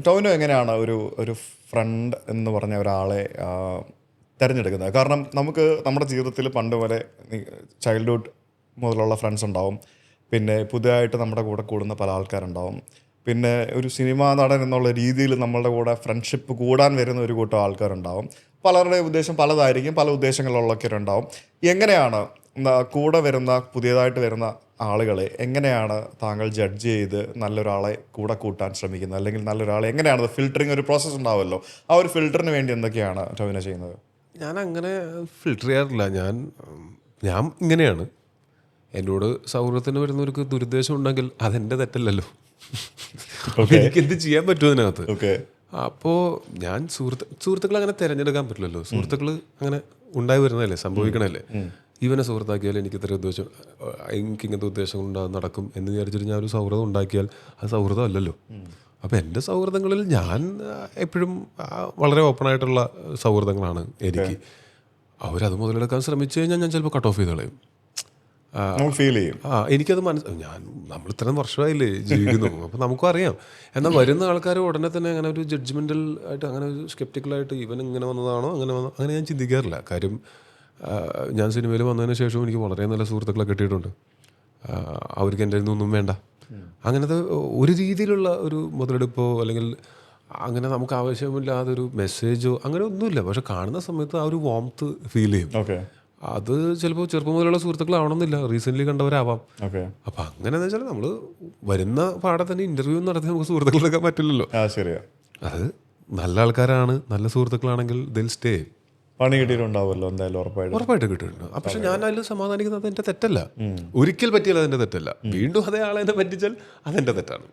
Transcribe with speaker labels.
Speaker 1: ടോവിനോ എങ്ങനെയാണ് ഒരു ഒരു ഫ്രണ്ട് എന്ന് പറഞ്ഞ ഒരാളെ തിരഞ്ഞെടുക്കുന്നത്? കാരണം നമുക്ക് നമ്മുടെ ജീവിതത്തിൽ പണ്ട് വരെ ചൈൽഡ്ഹുഡ് മുതലുള്ള ഫ്രണ്ട്സ് ഉണ്ടാവും, പിന്നെ പുതിയതായിട്ട് നമ്മുടെ കൂടെ കൂടുന്ന പല ആൾക്കാരുണ്ടാവും, പിന്നെ ഒരു സിനിമാ നടൻ എന്നുള്ള രീതിയിൽ നമ്മളുടെ കൂടെ ഫ്രണ്ട്ഷിപ്പ് കൂടാൻ വരുന്ന ഒരു കൂട്ടം ആൾക്കാരുണ്ടാവും. പലരുടെ ഉദ്ദേശം പലതായിരിക്കും, പല ഉദ്ദേശങ്ങളുള്ളവരുണ്ടാവും. എങ്ങനെയാണ് കൂടെ വരുന്ന പുതിയതായിട്ട് വരുന്ന ആളുകളെ എങ്ങനെയാണ് താങ്കൾ ജഡ്ജ് ചെയ്ത് നല്ലൊരാളെ കൂടെ കൂട്ടാൻ ശ്രമിക്കുന്നത്? അല്ലെങ്കിൽ നല്ലൊരാളെ എങ്ങനെയാണ് ഫിൽറ്ററിങ്, ഒരു പ്രോസസ്സ് ഉണ്ടാവുമല്ലോ, ആ ഒരു ഫിൽറ്ററിന് വേണ്ടി എന്തൊക്കെയാണ് ടോവിനോ ചെയ്യുന്നത്?
Speaker 2: ഞാൻ അങ്ങനെ ഫിൽട്ടർ ചെയ്യാറില്ല. ഞാൻ ഇങ്ങനെയാണ്. എന്നോട് സൗഹൃദത്തിന് വരുന്നവർക്ക് ദുരുദ്ദേശം ഉണ്ടെങ്കിൽ അതെൻ്റെ തെറ്റല്ലല്ലോ. എനിക്ക് എന്ത് ചെയ്യാൻ പറ്റും അതിനകത്ത്? അപ്പോൾ ഞാൻ സുഹൃത്തുക്കൾ അങ്ങനെ തിരഞ്ഞെടുക്കാൻ പറ്റില്ലല്ലോ. സുഹൃത്തുക്കൾ അങ്ങനെ ഉണ്ടായി വരുന്നതല്ലേ, സംഭവിക്കണല്ലേ. ഇവനെ സുഹൃത്താക്കിയാൽ എനിക്ക് ഇത്ര ഉദ്ദേശം, എനിക്ക് ഇങ്ങനത്തെ ഉദ്ദേശങ്ങൾ നടക്കും എന്ന് വിചാരിച്ചിട്ട് ഞാൻ ഒരു സൗഹൃദം ഉണ്ടാക്കിയാൽ അത് സൗഹൃദം അല്ലല്ലോ. അപ്പോൾ എൻ്റെ സൗഹൃദങ്ങളിൽ ഞാൻ എപ്പോഴും വളരെ ഓപ്പണായിട്ടുള്ള സൗഹൃദങ്ങളാണ് എനിക്ക്. അവരത് മുതലെടുക്കാൻ ശ്രമിച്ചു കഴിഞ്ഞാൽ ഞാൻ ചിലപ്പോൾ കട്ട് ഓഫ് ചെയ്ത് കളയും.
Speaker 1: ഫീൽ ചെയ്യും.
Speaker 2: എനിക്കത് നമ്മൾ ഇത്രയും വർഷമായില്ലേ ജീവിക്കുന്നു, അപ്പോൾ നമുക്കും അറിയാം. എന്നാൽ വരുന്ന ആൾക്കാർ ഉടനെ തന്നെ അങ്ങനെ ഒരു ജഡ്ജ്മെൻ്റൽ ആയിട്ട്, അങ്ങനെ ഒരു സ്കെപ്റ്റിക്കലായിട്ട് ഇവൻ ഇങ്ങനെ വന്നതാണോ അങ്ങനെ ഞാൻ ചിന്തിക്കാറില്ല. കാര്യം ഞാൻ സിനിമയിൽ വന്നതിന് ശേഷവും എനിക്ക് വളരെ നല്ല സുഹൃത്തുക്കളെ കിട്ടിയിട്ടുണ്ട്. അവർക്ക് എൻ്റെ ഒന്നും വേണ്ട, അങ്ങനത്തെ ഒരു രീതിയിലുള്ള ഒരു മുതലെടുപ്പോ അല്ലെങ്കിൽ അങ്ങനെ നമുക്ക് ആവശ്യമില്ലാതൊരു മെസ്സേജോ അങ്ങനെ ഒന്നുമില്ല. പക്ഷെ കാണുന്ന സമയത്ത് ആ ഒരു വാംത്ത് ഫീൽ ചെയ്യും. അത് ചിലപ്പോൾ ചെറുപ്പം മുതലുള്ള സുഹൃത്തുക്കളാവണമെന്നില്ല, റീസെൻ്റ്ലി കണ്ടവരാവാം. അപ്പം അങ്ങനെയെന്ന് വെച്ചാൽ നമ്മൾ വരുന്ന പാടെ തന്നെ ഇൻ്റർവ്യൂ നടത്തി നമുക്ക് സുഹൃത്തുക്കളെടുക്കാൻ പറ്റില്ലല്ലോ. അത് നല്ല ആൾക്കാരാണ്, നല്ല സുഹൃത്തുക്കളാണെങ്കിൽ ദിൽ സ്റ്റേ.
Speaker 1: പണി കിട്ടിയിട്ടുണ്ടാവുമല്ലോ എന്തായാലും,
Speaker 2: ഉറപ്പായിട്ട് കിട്ടിയിട്ടുണ്ട്. പക്ഷെ ഞാൻ അതിൽ സമാധാനിക്കുന്നത് അതെൻ്റെ തെറ്റല്ല. ഒരിക്കൽ പറ്റിയാൽ അതെൻ്റെ തെറ്റല്ല. വീണ്ടും അതേ ആളെ പറ്റിച്ചാൽ അതെൻ്റെ തെറ്റാണ്.